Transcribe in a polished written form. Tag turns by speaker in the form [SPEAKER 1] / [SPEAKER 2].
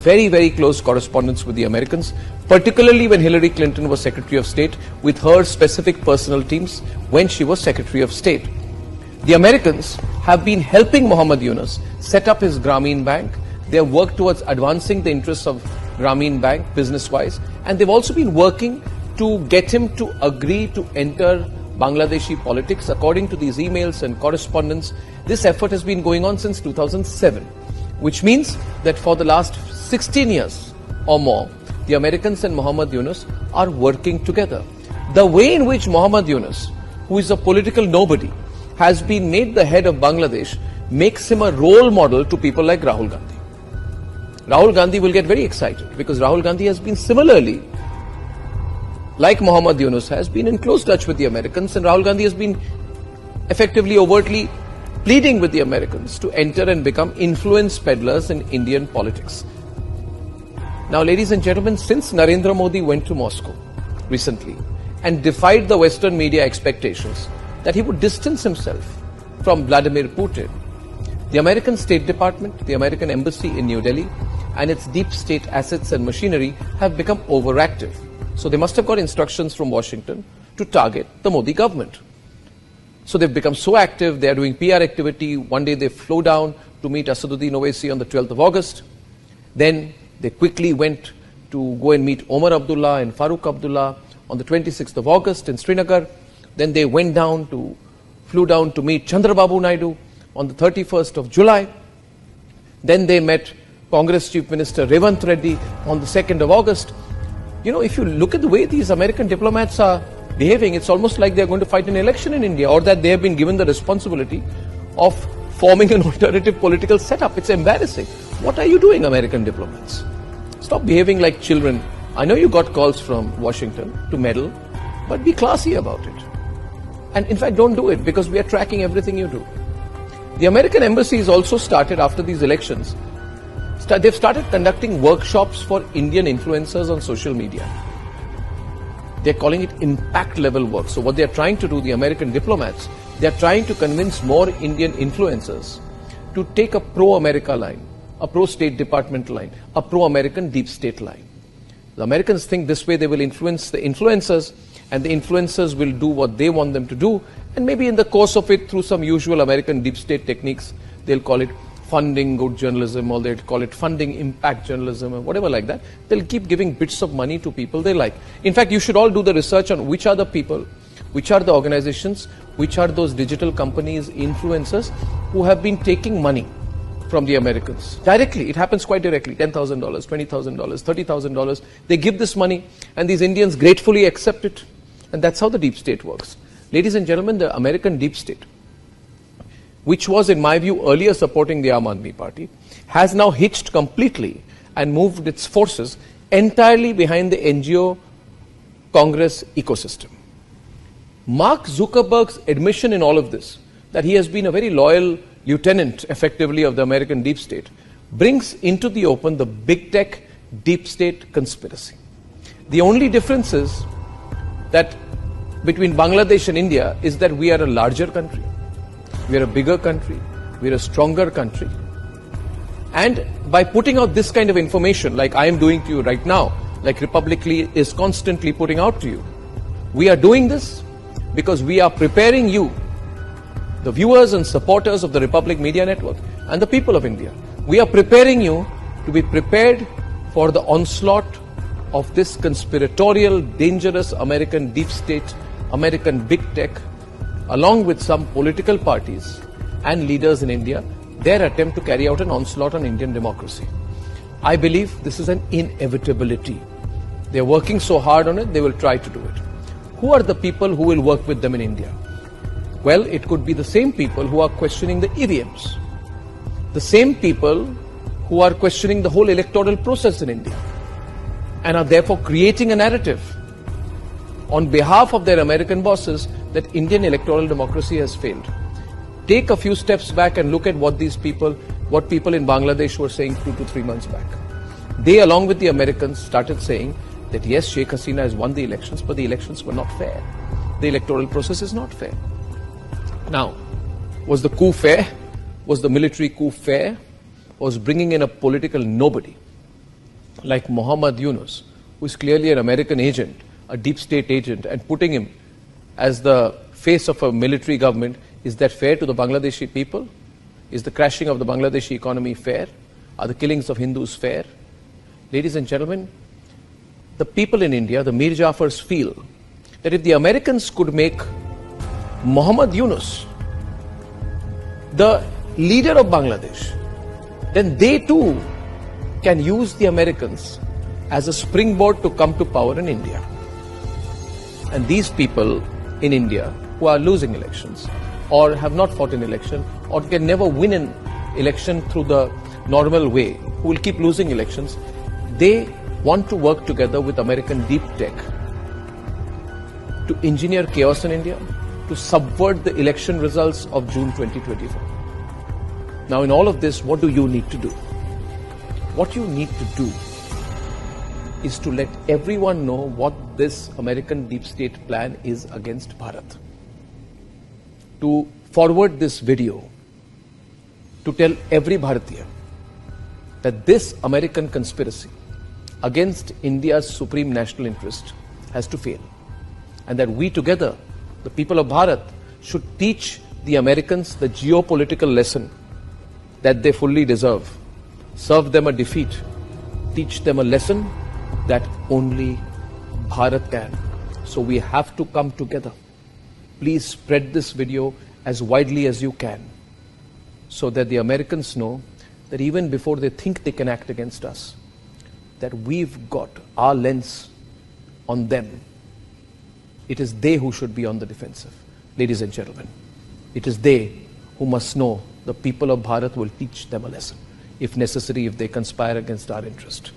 [SPEAKER 1] very, very close correspondence with the Americans, particularly when Hillary Clinton was Secretary of State, with her specific personal teams when she was Secretary of State. The Americans have been helping Mohammed Yunus set up his Grameen Bank. They have worked towards advancing the interests of Grameen Bank business-wise, and they've also been working to get him to agree to enter Bangladeshi politics. According to these emails and correspondence, this effort has been going on since 2007, which means that for the last 16 years or more, the Americans and Mohammed Yunus are working together. The way in which Mohammed Yunus, who is a political nobody, has been made the head of Bangladesh makes him a role model to people like Rahul Gandhi. Rahul Gandhi will get very excited because Rahul Gandhi has been similarly, like Mohammed Yunus has been in close touch with the Americans, and Rahul Gandhi has been effectively, overtly pleading with the Americans to enter and become influence peddlers in Indian politics. Now, ladies and gentlemen, since Narendra Modi went to Moscow recently and defied the Western media expectations that he would distance himself from Vladimir Putin, the American State Department, the American Embassy in New Delhi, and its deep state assets and machinery have become overactive. So they must have got instructions from Washington to target the Modi government. So they've become so active, they are doing PR activity. One day they flew down to meet Asaduddin Owaisi on the 12th of August. Then they quickly went to go and meet Omar Abdullah and Farooq Abdullah on the 26th of August in Srinagar. Then they flew down to meet Chandrababu Naidu on the 31st of July. Then they met Congress Chief Minister Revanth Reddy on the 2nd of August. You know, if you look at the way these American diplomats are behaving, it's almost like they're going to fight an election in India, or that they have been given the responsibility of forming an alternative political setup. It's embarrassing. What are you doing, American diplomats? Stop behaving like children. I know you got calls from Washington to meddle, but be classy about it. And in fact, don't do it, because we are tracking everything you do. The American embassy has also started, after these elections, they've started conducting workshops for Indian influencers on social media. They're calling it impact level work. So what they're trying to do, the American diplomats, they're trying to convince more Indian influencers to take a pro-America line, a pro-State Department line, a pro-American deep state line. The Americans think this way they will influence the influencers, and the influencers will do what they want them to do, and maybe in the course of it, through some usual American deep state techniques, they'll call it funding good journalism, or they'll call it funding impact journalism, or whatever like that. They'll keep giving bits of money to people they like. In fact, you should all do the research on which are the people, which are the organizations, which are those digital companies, influencers, who have been taking money from the Americans. Directly, it happens quite directly, $10,000, $20,000, $30,000. They give this money, and these Indians gratefully accept it. And that's how the deep state works. Ladies and gentlemen, the American deep state, which was, in my view, earlier supporting the Aam Aadmi Party, has now hitched completely and moved its forces entirely behind the NGO Congress ecosystem. Mark Zuckerberg's admission in all of this, that he has been a very loyal lieutenant, effectively, of the American deep state, brings into the open the big tech deep state conspiracy. The only difference is that between Bangladesh and India is that we are a larger country. We are a bigger country, we are a stronger country. And by putting out this kind of information, like I am doing to you right now, like Republicly is constantly putting out to you, we are doing this because we are preparing you, the viewers and supporters of the Republic Media Network and the people of India. We are preparing you to be prepared for the onslaught of this conspiratorial, dangerous American deep state, American big tech, along with some political parties and leaders in India, their attempt to carry out an onslaught on Indian democracy. I believe this is an inevitability. They are working so hard on it, they will try to do it. Who are the people who will work with them in India? Well, it could be the same people who are questioning the EVMs, the same people who are questioning the whole electoral process in India, and are therefore creating a narrative on behalf of their American bosses that Indian electoral democracy has failed. Take a few steps back and look at what people in Bangladesh were saying 2 to 3 months back. They, along with the Americans, started saying that yes, Sheikh Hasina has won the elections, but the elections were not fair. The electoral process is not fair. Now, was the coup fair? Was the military coup fair? Was bringing in a political nobody like Muhammad Yunus, who is clearly an American agent, a deep state agent, and putting him as the face of a military government, is that fair to the Bangladeshi people? Is the crashing of the Bangladeshi economy fair? Are the killings of Hindus fair? Ladies and gentlemen, the people in India, the Mir Jafars, feel that if the Americans could make Muhammad Yunus the leader of Bangladesh, then they too can use the Americans as a springboard to come to power in India. And these people in India who are losing elections or have not fought an election or can never win an election through the normal way, who will keep losing elections, they want to work together with American deep tech to engineer chaos in India, to subvert the election results of June 2024. Now, in all of this, what do you need to do? What you need to do is to let everyone know what this American deep state plan is against Bharat. To forward this video, to tell every Bharatiya that this American conspiracy against India's supreme national interest has to fail. And that we together, the people of Bharat, should teach the Americans the geopolitical lesson that they fully deserve. Serve them a defeat. Teach them a lesson that only Bharat can. So we have to come together. Please spread this video as widely as you can, so that the Americans know that even before they think they can act against us, that we've got our lens on them. It is they who should be on the defensive. Ladies and gentlemen, it is they who must know the people of Bharat will teach them a lesson, if necessary, if they conspire against our interest.